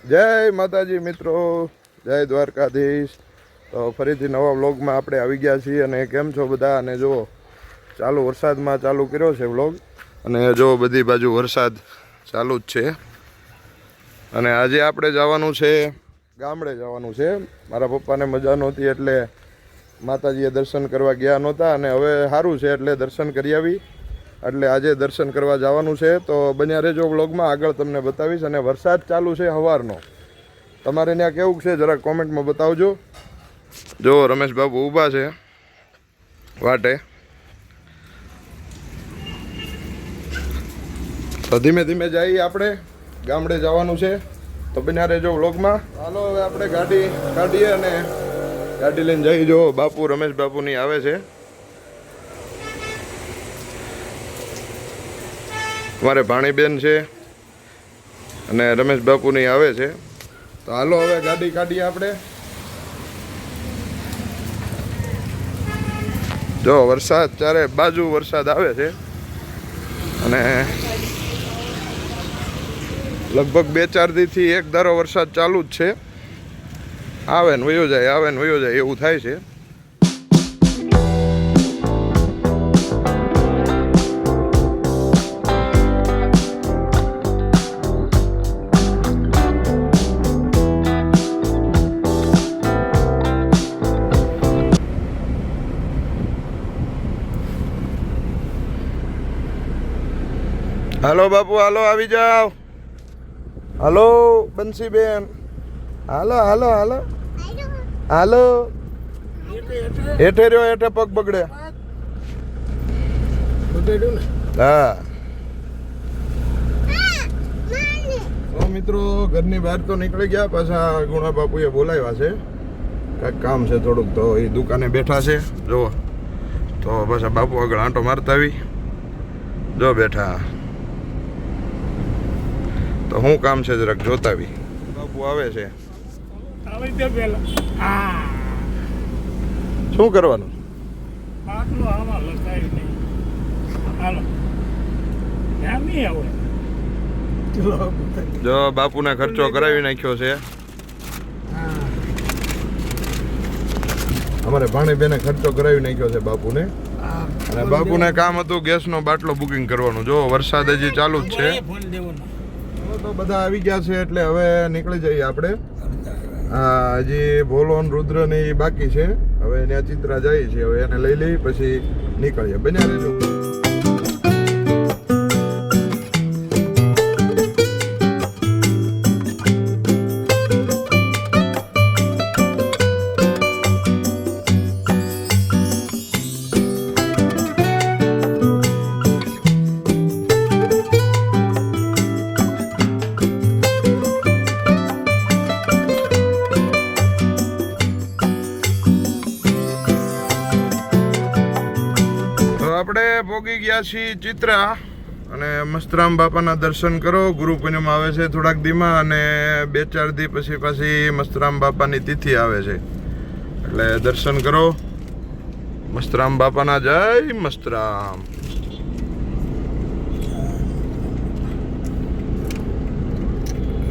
જય માતાજી મિત્રો, જય દ્વારકાધીશ. તો ફરીથી નવા વ્લોગમાં આપણે આવી ગયા છીએ. અને કેમ છો બધા? અને જુઓ ચાલુ વરસાદમાં ચાલુ કર્યો છે વ્લોગ. અને જો બધી બાજુ વરસાદ ચાલુ જ છે. અને આજે આપણે જવાનું છે ગામડે જવાનું છે. મારા પપ્પાને મજા નહોતી એટલે માતાજીએ દર્શન કરવા ગયા નહોતા. અને હવે સારું છે એટલે દર્શન કરી આવી. એટલે આજે દર્શન કરવા જવાનું છે. તો બન્યા રહેજો વ્લોગમાં, આગળ તમને બતાવીશ. અને વરસાદ ચાલુ છે સવારનો. તમારે ત્યાં કેવું છે જરાક કોમેન્ટમાં બતાવજો. જો રમેશ બાબુ ઊભા છે વાટે. તો ધીમે ધીમે જઈએ, આપણે ગામડે જવાનું છે. તો બન્યા રહેજો વ્લોગમાં. હાલો હવે આપણે ગાડી કાઢીએ અને ગાડી લઈને જઈ. જો બાપુ રમેશ બાપુની આવે છે. મારે ભાણીબેન છે અને રમેશ બાપુની આવે છે. તો હાલો હવે ગાડી કાઢીએ આપણે. જો વરસાદ ચારે બાજુ વરસાદ આવે છે. અને લગભગ 2-4 દીથી એક ધારો વરસાદ ચાલુ જ છે. આવે ને વયો જાય, આવે ને વયો જાય એવું થાય છે. હાલો બાપુ, હાલો આવી જાઓ. હાલો બંસીબેન, હાલો હાલો હાલો હાલો. હેઠે રહ્યો, હેઠે પગ બગડે. હા તો મિત્રો ઘરની બહાર તો નીકળી ગયા. પાછા ગુણા બાપુએ બોલાવ્યા છે, કાંઈક કામ છે થોડુંક. તો એ દુકાને બેઠા છે જુઓ. તો પાછા બાપુ આગળ આંટો મારતા આવી જો બેઠા. તો શું કામ છે જરાક જોતાવી. બાપુ આવે છે. શું કરવાનું? જો બાપુને ખર્ચો કરાવી નાખ્યો છે. અમારે ભાણીબેને ખર્ચો કરાવી નાખ્યો છે બાપુને. અને બાપુને કામ હતું ગેસનો બાટલો બુકિંગ કરવાનું. જો વરસાદ હજી ચાલુ જ છે. તો બધા આવી ગયા છે એટલે હવે નીકળી જઈએ આપણે. હા હજી ભોલો ને રુદ્ર ને એ બાકી છે. હવે ત્યાં ચિત્રા જાય છે. હવે એને લઈ લઈ પછી નીકળીએ. બન્યા રહેજો. આપણે પોગી ગયા છીએ ચિત્રા. અને મસ્તરામ બાપાના દર્શન કરો. ગુરુ પૂનમ આવે છે થોડાક દીમાં. અને 2-4 દી પછી પાછી મસ્તરામ બાપાની તિથિ આવે છે. એટલે દર્શન કરો મસ્તરામ બાપાના. જય મસ્તરામ.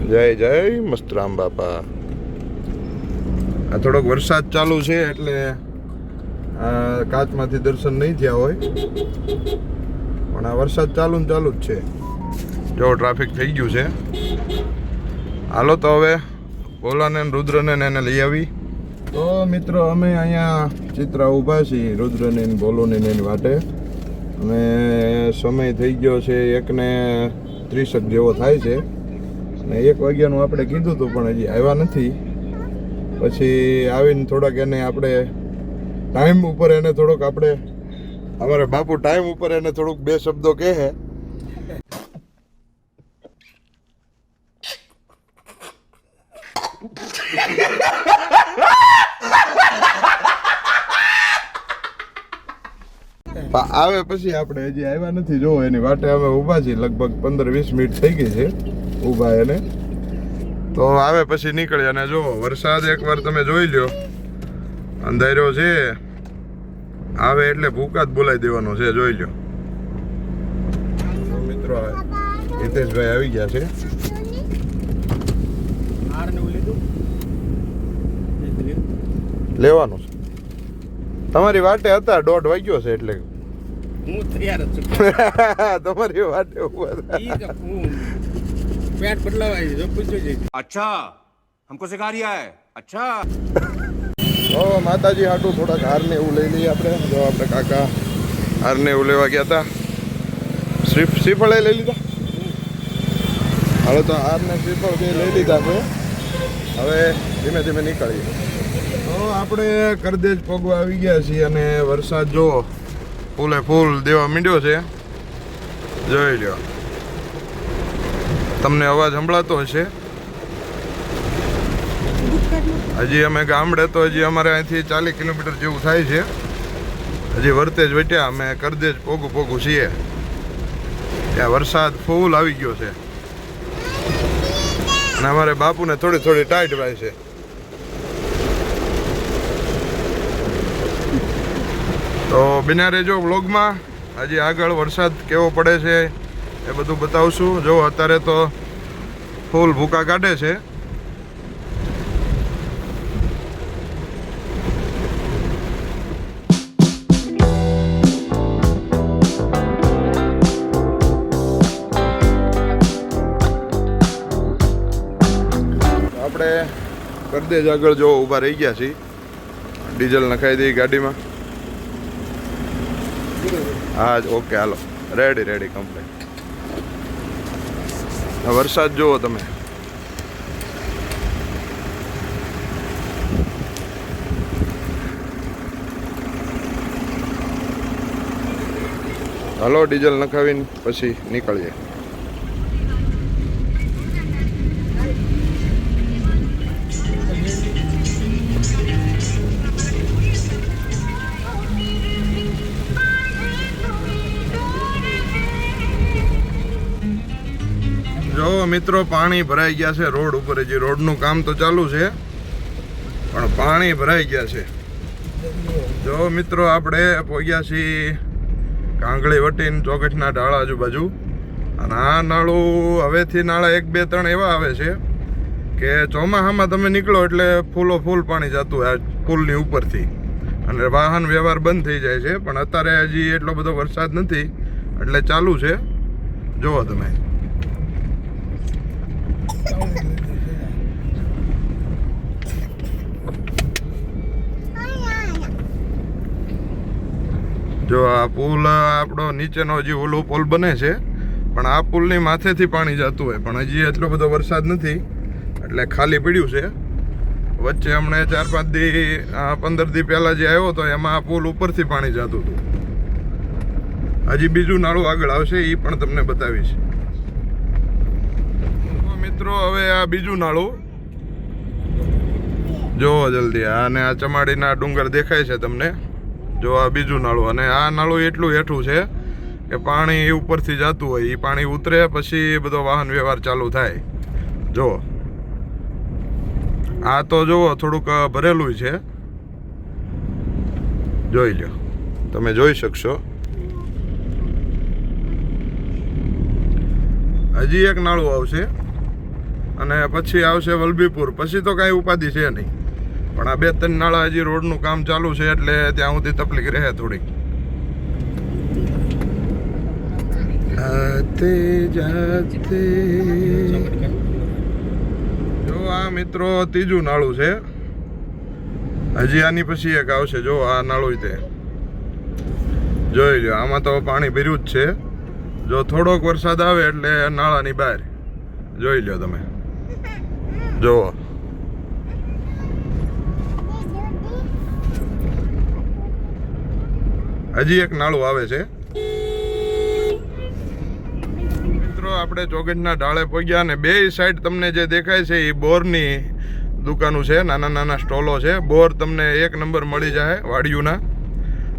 જય જય મસ્તરામ બાપા. આ થોડોક વરસાદ ચાલુ છે એટલે કાચમાંથી દર્શન નહીં થયા હોય, પણ આ વરસાદ ચાલુ ને ચાલુ જ છે. જો ટ્રાફિક થઈ ગયું છે. હાલો તો હવે ભોલાને રુદ્રને એને લઈ આવી. તો મિત્રો અમે અહીંયા ચિત્રા ઊભા છીએ રુદ્રને ભોલોને એની વાટે. અને સમય થઈ ગયો છે 1:30 જેવો થાય છે. અને 1 વાગ્યાનું આપણે કીધું હતું પણ હજી આવ્યા નથી. પછી આવીને થોડાક એને આપણે ટાઈમ ઉપર એને થોડોક આપણે અમારે બાપુ ટાઈમ ઉપર એને થોડુંક 2 શબ્દો કહે છે. આવે પછી આપણે હજી આવ્યા નથી. જો એની વાટે અમે ઊભા છીએ. લગભગ 15-20 મિનિટ થઈ ગઈ છે ઊભા એને. તો આવે પછી નીકળે. અને જો વરસાદ એકવાર તમે જોઈ લ્યો, અંધાર્યો છે. આવે એટલે ભૂકા જ બોલાવી દેવાનો છે. જોઈ લ્યો મિત્રો. હિતેશભાઈ આવી ગયા છે. લેવાનું છે. તમારી વાટે હતા 1:30 વાગ્યો છે એટલે હું તૈયાર જ છું. તમારી વાટે ઉભા હતા. ઈ તો હું પેટ બદલાવાય છે, જો પૂછજો જઈ. अच्छा हमको सिखा रिया है अच्छा તો માતાજી હાટું થોડાક હારને એવું લઈ લઈએ આપણે. જો આપણે કાકા હારને એવું લેવા ગયા હતા. શ્રીફળે લઈ લીધા. હાલો તો હારને શ્રીફળ બે લઈ લીધા છે. હવે ધીમે ધીમે નીકળીએ. તો આપણે કરદેજ પગવા આવી ગયા છીએ અને વરસાદ જો ફૂલે ફૂલ દેવા માંડ્યો છે. જોઈ લ્યો, તમને અવાજ સંભળાતો હશે. હજી અમે ગામડે તો હજી અમારે અહીંથી 40 કિલોમીટર જેવું થાય છે. હજી વર્તે જ વટ્યા અમે કરદેજ પોગું છીએ. ત્યાં વરસાદ ફૂલ આવી ગયો છે અને અમારે બાપુને થોડી થોડી ટાઈટ વાય છે. તો બિના રહેજો વ્લોગમાં. હજી આગળ વરસાદ કેવો પડે છે એ બધું બતાવશું. જો અત્યારે તો ફૂલ ભૂકા કાઢે છે. આપણે કરદેજ આગળ જો ઊભા રહી ગયા છીએ. ડીઝલ નખાઈ દઈ ગાડીમાં. હા ઓકે હાલો, રેડી કમ્પ્લીટ. વરસાદ જુઓ તમે. હાલો ડીઝલ નખાવીને પછી નીકળીએ. જો મિત્રો પાણી ભરાઈ ગયા છે રોડ ઉપર. હજી રોડનું કામ તો ચાલુ છે પણ પાણી ભરાઈ ગયા છે. જો મિત્રો આપણે પહોંચ્યા છીએ કાંગળી વટીને ચોકઠના ઢાળા આજુબાજુ. અને આ નાળું હવેથી નાળા 1 2 3 એવા આવે છે કે ચોમાસામાં તમે નીકળો એટલે ફૂલો ફૂલ પાણી જતું હોય પુલની ઉપરથી અને વાહન વ્યવહાર બંધ થઈ જાય છે. પણ અત્યારે હજી એટલો બધો વરસાદ નથી એટલે ચાલુ છે. જુઓ તમે. જો આ પુલ આપણો નીચેનો હજી ઓલો પુલ બને છે પણ આ પુલની માથેથી પાણી જતું હોય પણ હજી એટલો બધો વરસાદ નથી એટલે ખાલી પડ્યું છે. વચ્ચે હમણે 4-5 દી 15 દી પહેલાં જે આવ્યો હતો એમાં આ પુલ ઉપરથી પાણી જતું હતું. હજી બીજું નાળું આગળ આવશે એ પણ તમને બતાવીશ. મિત્રો હવે આ બીજું નાળું જોવો જલ્દી. અને આ ચમાડીના ડુંગર દેખાય છે તમને. જો આ બીજું નાળું. અને આ નાળું એટલું હેઠું છે કે પાણી ઉપરથી જતું હોય. એ પાણી ઉતરે પછી બધો વાહન વ્યવહાર ચાલુ થાય. જો આ તો જુઓ થોડુંક ભરેલું છે. જોઈ લો, તમે જોઈ શકશો. હજી એક નાળું આવશે અને પછી આવશે વલભીપુર. પછી તો કાંઈ ઉપાધિ છે નહીં. પણ આ 2-3 નાળા હજી રોડનું કામ ચાલુ છે એટલે ત્યાં સુધી તકલીફ રહે થોડીક. આતે જાતે જો આ મિત્રો ત્રીજું નાળું છે. હજી આની પછી એક આવશે. જો આ નાળું તે જોઈ લો. આમાં તો પાણી ભર્યું જ છે. જો થોડોક વરસાદ આવે એટલે નાળાની બહાર જોઈ લો તમે. જુઓ હજી એક નાળું આવે છે. મિત્રો આપણે ચોગઠના ઢાળે પહોંચ્યા અને બે સાઈડ તમને જે દેખાય છે એ બોરની દુકાનો છે. નાના નાના સ્ટોલો છે. બોર તમને 1 નંબર મળી જાય વાડિયુંના.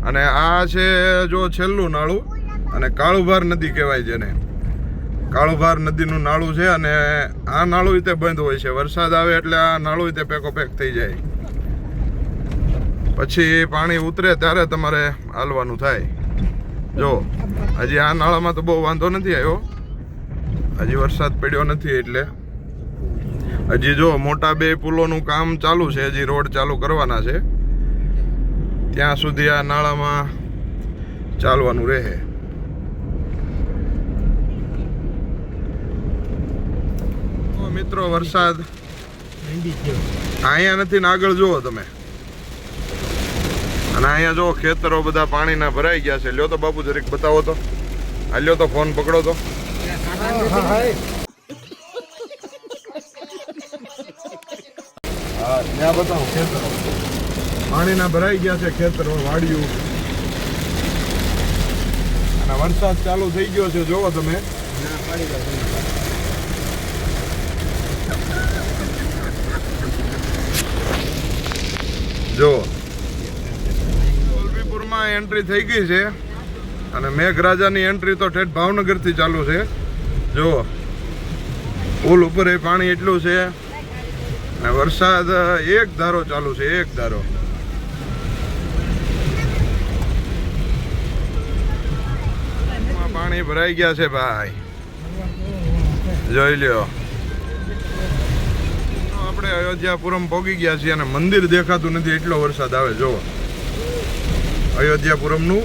અને આ છે જો છેલ્લું નાળું અને કાળુભાર નદી કહેવાય જેને. કાળુભાર નદીનું નાળું છે અને આ નાળું તે બંધ હોય છે. વરસાદ આવે એટલે આ નાળું તે પેકોપેક થઈ જાય. પછી પાણી ઉતરે ત્યારે તમારે હાલવાનું થાય. જો હજી આ નાળામાં તો બહુ વાંધો નથી આવ્યો. હજી વરસાદ પડ્યો નથી એટલે હજી જો મોટા 2 પુલોનું કામ ચાલુ છે. હજી રોડ ચાલુ કરવાના છે ત્યાં સુધી આ નાળામાં ચાલવાનું રહે. મિત્રો વરસાદ અહીંયા નથી ને આગળ જુઓ તમે, અને અહીંયા જો ખેતરો બધા પાણીના ભરાઈ ગયા છે. લ્યો તો બાપુ જરીક બતાવો તો. આ લ્યો તો ફોન પકડો તો. હા ત્યાં બતાવો ખેતરો પાણીના ભરાઈ ગયા છે, ખેતરો વાડિયું. અને વરસાદ ચાલુ થઈ ગયો છે, જોવો તમે. જો વલભીપુરમાં એન્ટ્રી થઈ ગઈ છે અને મેઘરાજાની એન્ટ્રી તો ઠેઠ ભાવનગરથી ચાલુ છે. જો પુલ ઉપર એ પાણી એટલું છે અને વરસાદ એક ધારો ચાલુ છે, એક ધારો. પાણી ભરાઈ ગયા છે ભાઈ, જોઈ લ્યો. આપણે અયોધ્યાપુરમ પહોંચી ગયા છીએ અને મંદિર દેખાતું નથી, એટલો વરસાદ આવે. જુઓ અયોધ્યાપુરમનું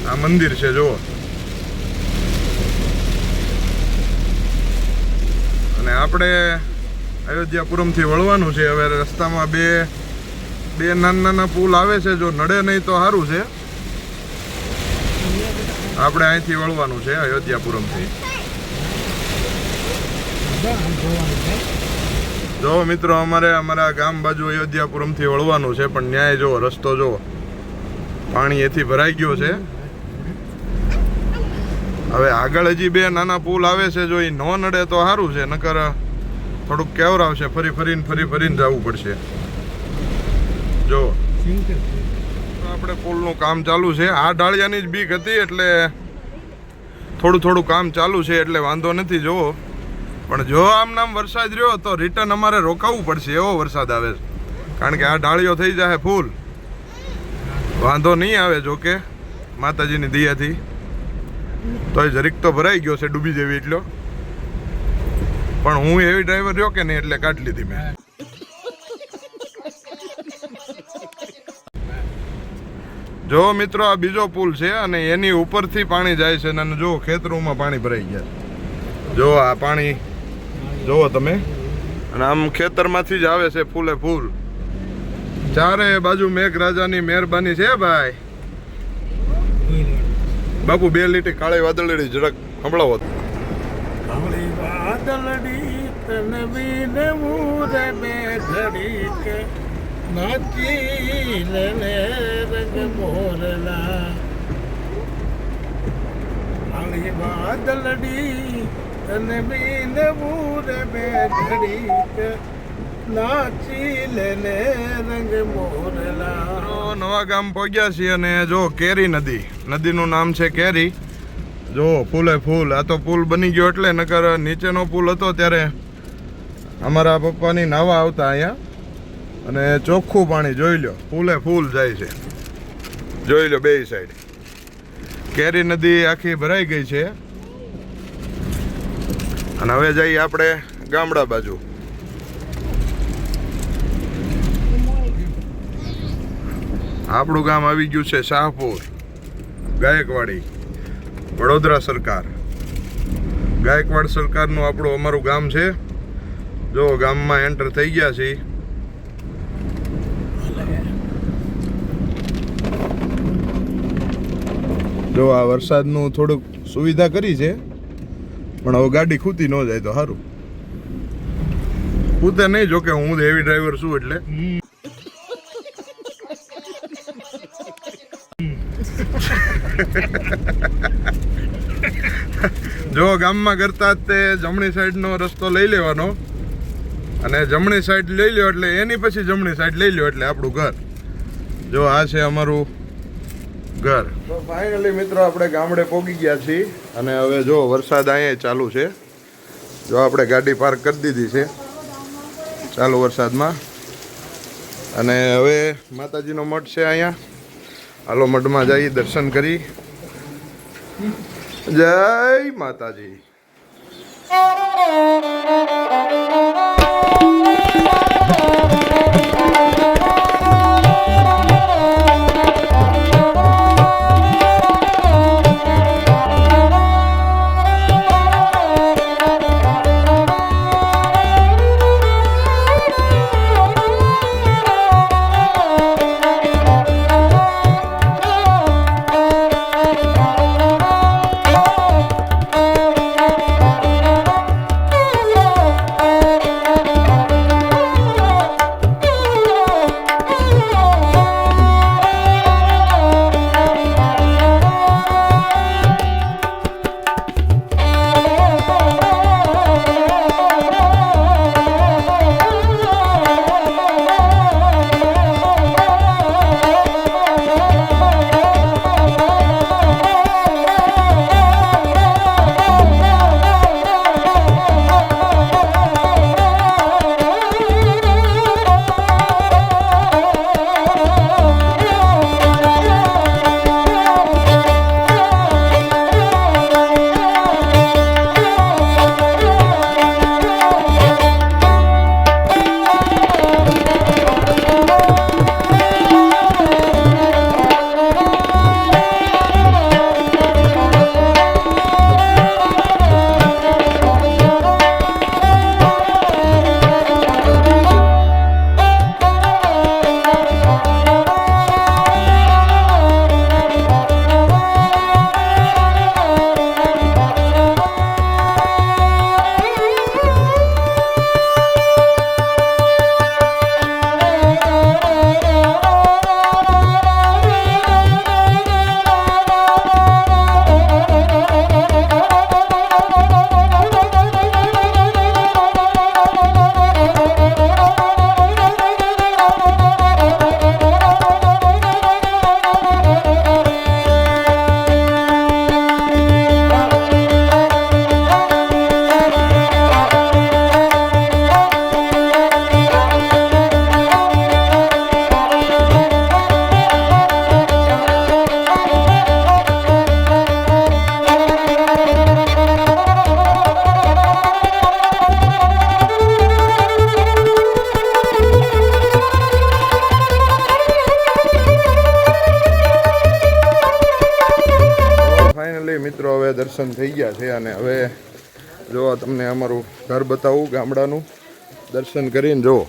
આ મંદિર છે. જુઓ, અને આપણે અયોધ્યાપુરમથી વળવાનું છે. હવે રસ્તામાં બે નાના નાના પુલ આવે છે, જો નડે નહીં તો સારું છે. આપણે અહીંથી વળવાનું છે અયોધ્યાપુરમથી. જો મિત્રો અમારે અમારા ગામ બાજુ અયોધ્યાપુરમથી વળવાનું છે, પણ ન્યાય જો રસ્તો જો પાણી એથી ભરાઈ ગયો છે. હવે આગળ હજી બે નાના પુલ આવે છે, જો એ ન નડે તો સારું છે, નકર થોડુંક કેવરાવશે. ફરી ફરીને જવું પડશે. જો આપણે પુલનું કામ ચાલુ છે. આ ડાળિયાની જ બીક હતી એટલે થોડું કામ ચાલુ છે, એટલે વાંધો નથી. જોવો, પણ જો આમ નામ વરસાદ રહ્યો તો રિટર્ન અમારે રોકાવું પડશે, એવો વરસાદ આવે છે. કારણ કે આ ડાળીઓ થઈ જાય ફૂલ. વાંધો નહીં આવે, જો કે માતાજીની દયાથી તોય જરીક તો ભરાઈ ગયો છે, ડૂબી જેવી એટલો. પણ હું એવી ડ્રાઈવર રહ્યો કે નહીં એટલે કાઢી લીધી મેં. જો મિત્રો આ બીજો પુલ છે અને એની ઉપરથી પાણી જાય છે, અને જો ખેતરોમાં પાણી ભરાઈ ગયા. જો આ પાણી જોવો તમે, અને આમ ખેતરમાંથી જ આવે છે ફૂલે ફૂલ. ચારે બાજુ મેઘરાજાની મહેરબાની છે ભાઈ. બાપુ 2 લીટી કાળી વાદળડી જરાક સંભળાવો. કાળી વાદળડી તને બીને મુરે મેઘડી કે નાચી લેને રંગ મોરલા. કાળી વાદળડી તને બીને મુરે મેઘડી કે નાચી લેને રંગ મોરલા. નવા ગામ પહોંચ્યા છીએ અને જો કેરી નદીનું નામ છે કેરી. જો ફૂલે ફૂલ. આ તો પુલ બની ગયો એટલે, નકર નીચેનો પુલ હતો ત્યારે અમારા પપ્પાની નાવા આવતા અહીંયા, અને ચોખ્ખું પાણી જોઈ લો, ફૂલે ફૂલ જાય છે. જોઈ લો બે સાઈડ. કેરી નદી આખી ભરાઈ ગઈ છે. અને હવે જઈએ આપણે ગામડા બાજુ. આપણું ગામ આવી ગયું છે શાહપુર, ગાયકવાડી, વડોદરા સરકાર. ગાયકવાડ સરકારનું અમારું ગામ છે. જો ગામમાં એન્ટર થઈ ગયા છીએ. જો આ વરસાદનું થોડુંક સુવિધા કરી છે, પણ હવે ગાડી ખૂતી ન જાય તો સારું. ખૂતે નહીં, જોકે હું હેવી ડ્રાઈવર છું એટલે. જો ગામમાં કરતા તે જમણી સાઈડનો રસ્તો લઈ લેવાનો, અને જમણી સાઈડ લઈ લ્યો એટલે એની પછી જમણી સાઈડ લઈ લ્યો એટલે આપણું ઘર. જો આ છે અમારું ઘર. તો ફાઇનલી મિત્રો આપણે ગામડે પહોંચી ગયા છીએ, અને હવે જો વરસાદ અહીંયા ચાલુ છે. જો આપણે ગાડી પાર્ક કરી દીધી છે ચાલુ વરસાદમાં, અને હવે માતાજીનો મઠ છે અહીંયા. હાલો મઠમાં જઈ દર્શન કરી. જય માતાજી. દર્શન થઈ ગયા છે અને હવે જો તમને અમારું ઘર બતાવું ગામડાનું દર્શન કરીને જો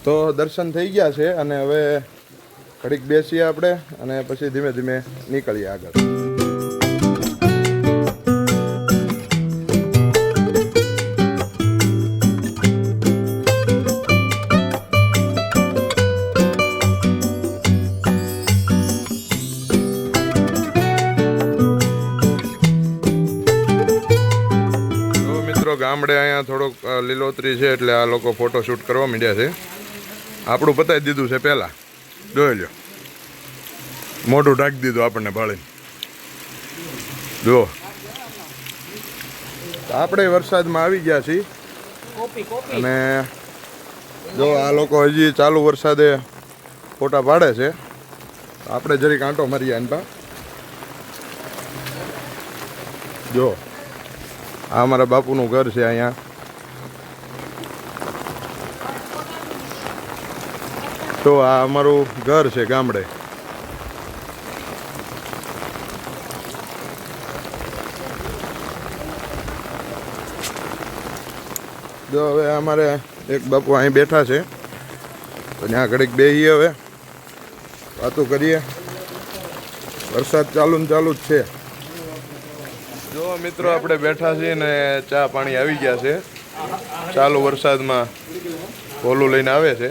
તો દર્શન થઈ ગયા છે અને હવે ઘડીક બેસીએ આપણે અને પછી ધીમે ધીમે નીકળીએ આગળ. ગામડે અહીંયા થોડોક લીલોતરી છે એટલે આ લોકો ફોટો શૂટ કરવા માંડ્યા છે. આપણું પતાવી દીધું છે પહેલાં, જોઈ લો, મોઢું ઢાંકી દીધું આપણને ભાળીને. જુઓ આપણે વરસાદમાં આવી ગયા છીએ અને જો આ લોકો હજી ચાલુ વરસાદે ફોટા પાડે છે. આપણે જરીક આંટો મારીએ આની પા. જો આ અમારા બાપુનું ઘર છે અહીંયા. તો આ અમારું ઘર છે ગામડે. જો હવે અમારે એક બાપુ અહીં બેઠા છે તો ત્યાં ઘડીક બેસીએ, હવે વાતો કરીએ. વરસાદ ચાલુ ને ચાલુ જ છે. જો મિત્રો આપણે બેઠા છીએ ને ચા પાણી આવી ગયા છે. ચાલુ વરસાદમાં ભોલું લઈને આવે છે.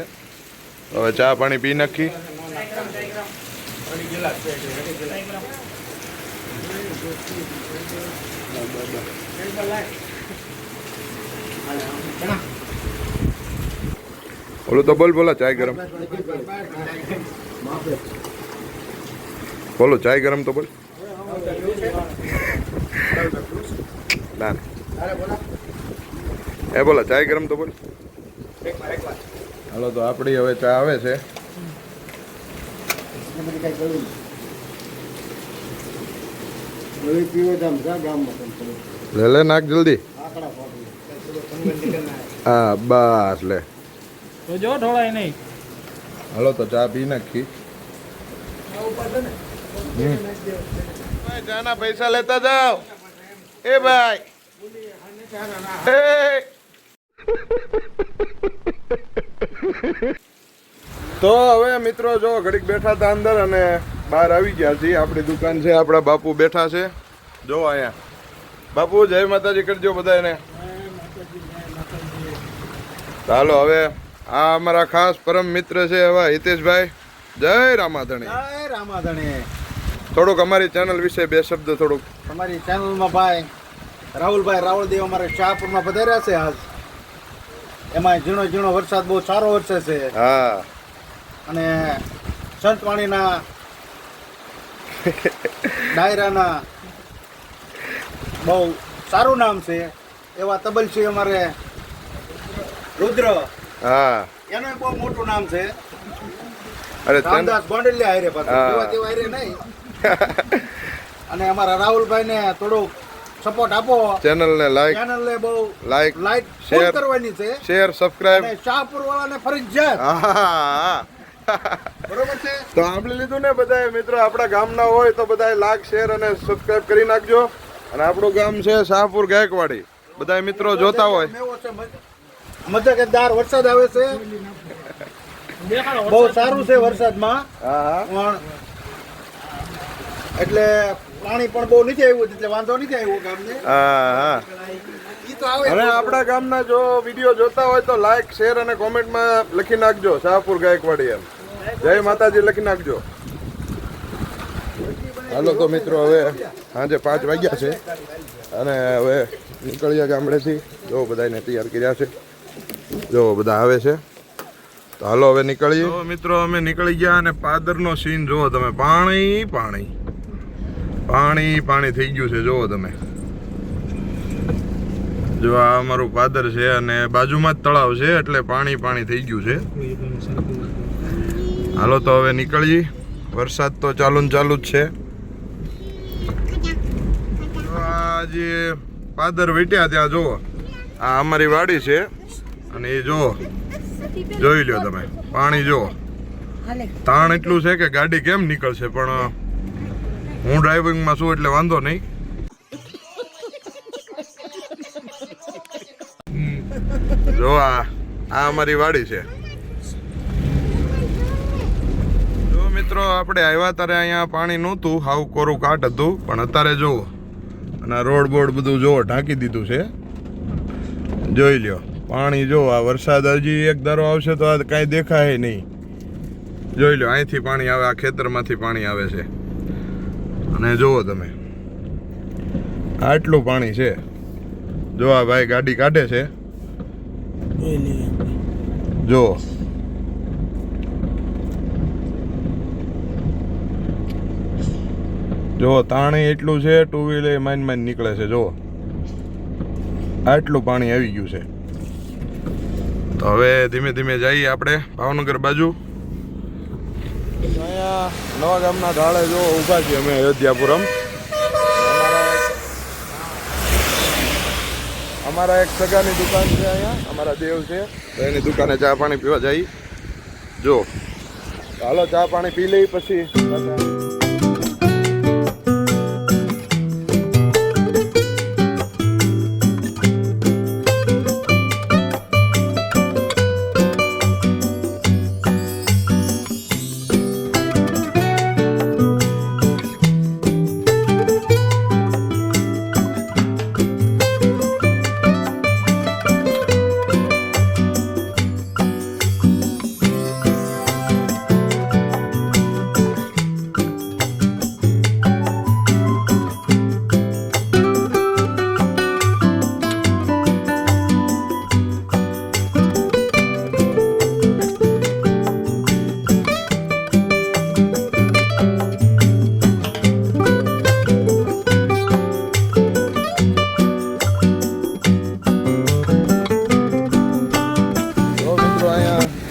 હવે ચા પાણી પી નાખી. બોલો તો બોલ, બોલા ચાય ગરમ. બોલો ચાય ગરમ તો બોલ. ના એ બોલા ચાય ગરમ તો બોલ. હાલો તો આપણી હવે ચા આવે છે. લે લે નાખ જલ્દી. હા બસ લે. હાલો તો ચા પી નાખી. ચાના પૈસા લેતા જાઓ એ ભાઈ. તો હવે મિત્રો જો ઘડીક બેઠા હતા અંદર અને બહાર આવી ગયા છીએ. આપણી દુકાન છે, આપણા બાપુ બેઠા છે. જો અહીંયા બાપુ જય માતાજી કરજો બધાને. ચાલો હવે આ અમારા ખાસ પરમ મિત્ર છે એવા હિતેશભાઈ. જય રામાધણી. જય રામાધણી. થોડુંક અમારી ચેનલ વિશે બે શબ્દ થોડુંક. અમારી ચેનલમાં ભાઈ રાહુલભાઈ રાવળદેવ અમારે શાહપુરમાં પધાર્યા છે આજ. એમાં ઝીણો ઝીણો વરસાદ બહુ સારો વરસે છે. હા અને સંતવાણીના ડાયરાના બહુ સારું નામ છે એવા તબલસી અમારે રુદ્ર. હા એનું બહુ મોટું નામ છે. અરે રામદાસ ગોંડલિયા હારે પાછું તેવા હારે નહીં. અને અમારા રાહુલભાઈ ને થોડુંક સપોર્ટ આપો. ચેનલ ને લાઈક બહુ લાઈક શેર કરવાની છે. શેર સબસ્ક્રાઇબ અને શાહપુર વાળાને ફરજિયાત. હા બરોબર છે. તો સાંભળી લીધું ને બધાએ મિત્રો. આપણા ગામના હોય તો બધાએ લાઈક શેર અને સબસ્ક્રાઇબ કરી નાખજો. અને આપણું ગામ છે શાહપુર ગાયકવાડી. બધા મિત્રો જોતા હોય. મજેદાર વરસાદ આવે છે. બહુ સારું છે વરસાદમાં. હા પણ એટલે પાણી પણ બહુ નથી આવ્યું એટલે વાંધો નથી આવ્યો ગામને. હા ઈ તો આવે. અને આપણા ગામના જો વિડીયો જોતા હોય તો લાઈક શેર અને કોમેન્ટમાં લખી નાખજો શાહપુર ગાયકવાડી એમ. જય માતાજી લખી નાખજો. હાલો તો મિત્રો હવે સાંજે 5 વાગ્યા છે અને હવે નીકળ્યા ગામડેથી. જો બધાને તૈયાર કર્યા છે. જો બધા આવે છે તો હાલો હવે નીકળીએ. તો મિત્રો અમે નીકળી ગયા અને પાદરનો સીન જુઓ તમે. પાણી પાણી પાણી પાણી થઈ ગયું છે. જુઓ તમે. જો આ અમારું પાદર છે અને બાજુમાં જ તળાવ છે એટલે પાણી પાણી થઈ ગયું છે. હાલો તો હવે નીકળીએ. વરસાદ તો ચાલુ ને ચાલુ જ છે. આ જે પાદર વીટ્યા ત્યાં જુઓ આ અમારી વાડી છે અને એ જો જોઈ લ્યો તમે પાણી જો તાણ એટલું છે કે ગાડી કેમ નીકળશે, પણ હું ડ્રાઇવિંગમાં છું એટલે વાંધો નહીં. જો આ અમારી વાડી છે. જો મિત્રો આપણે આવ્યા ત્યારે અહીંયા પાણી નહોતું, હાવ કોરું કાટ હતું, પણ અત્યારે જો અને રોડ બોર્ડ બધું જો ઢાંકી દીધું છે. જોઈ લ્યો પાણી જો આ વરસાદ હજી એક ધારો આવશે તો આ કાંઈ દેખાય નહીં. જોઈ લો અહીંથી પાણી આવે, આ ખેતરમાંથી પાણી આવે છે. અને જુઓ તમે આટલું પાણી છે. જો આ ભાઈ ગાડી કાઢે છે. જો જો તાણી એટલું છે, ટુ વ્હીલર માઇન નીકળે છે. જો આટલું પાણી આવી ગયું છે. તો હવે ધીમે ધીમે જઈએ આપણે ભાવનગર બાજુ. અહીંયા નવા ગામના ઢાળે જો ઊભા છીએ અમે અયોધ્યાપુરમ. અમારા એક સગાની દુકાન છે અહીંયા, અમારા દેવ છે, તો એની દુકાને ચા પાણી પીવા જઈએ. જો હાલો ચા પાણી પી લઈ પછી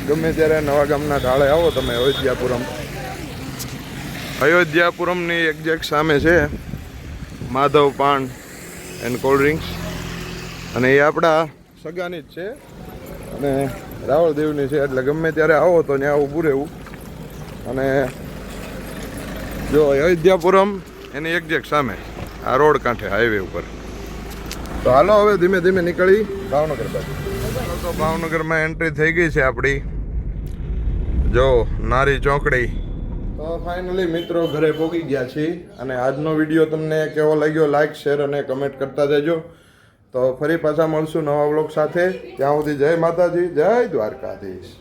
ગમે ત્યારે નવા ગામના ઢાળે આવો તમે અયોધ્યાપુરમની એક્ઝેક્ટ સામે છે માધવ પાન એન્ડ કોલ્ડ ડ્રિંક્સ, અને એ આપણા સગાની જ છે અને રાવળ દેવની છે. એટલે ગમે ત્યારે આવો તો ત્યાં ઊભું રહેવું. અને જો અયોધ્યાપુરમ એની એક્ઝેક્ટ સામે આ રોડ કાંઠે હાઈવે ઉપર. તો હાલો હવે ધીમે ધીમે નીકળી ભાવનગર બાજુ. તો ભાવનગરમાં એન્ટ્રી થઈ ગઈ છે આપણી. જો નારી ચોકડી. તો ફાઇનલી મિત્રો ઘરે પહોંચી ગયા છીએ. અને આજનો વિડીયો તમને કેવો લાગ્યો લાઈક શેર અને કમેન્ટ કરતા જજો. તો ફરી પાછા મળશું નવા વ્લોગ સાથે. ત્યાં સુધી જય માતાજી, જય દ્વારકાધીશ.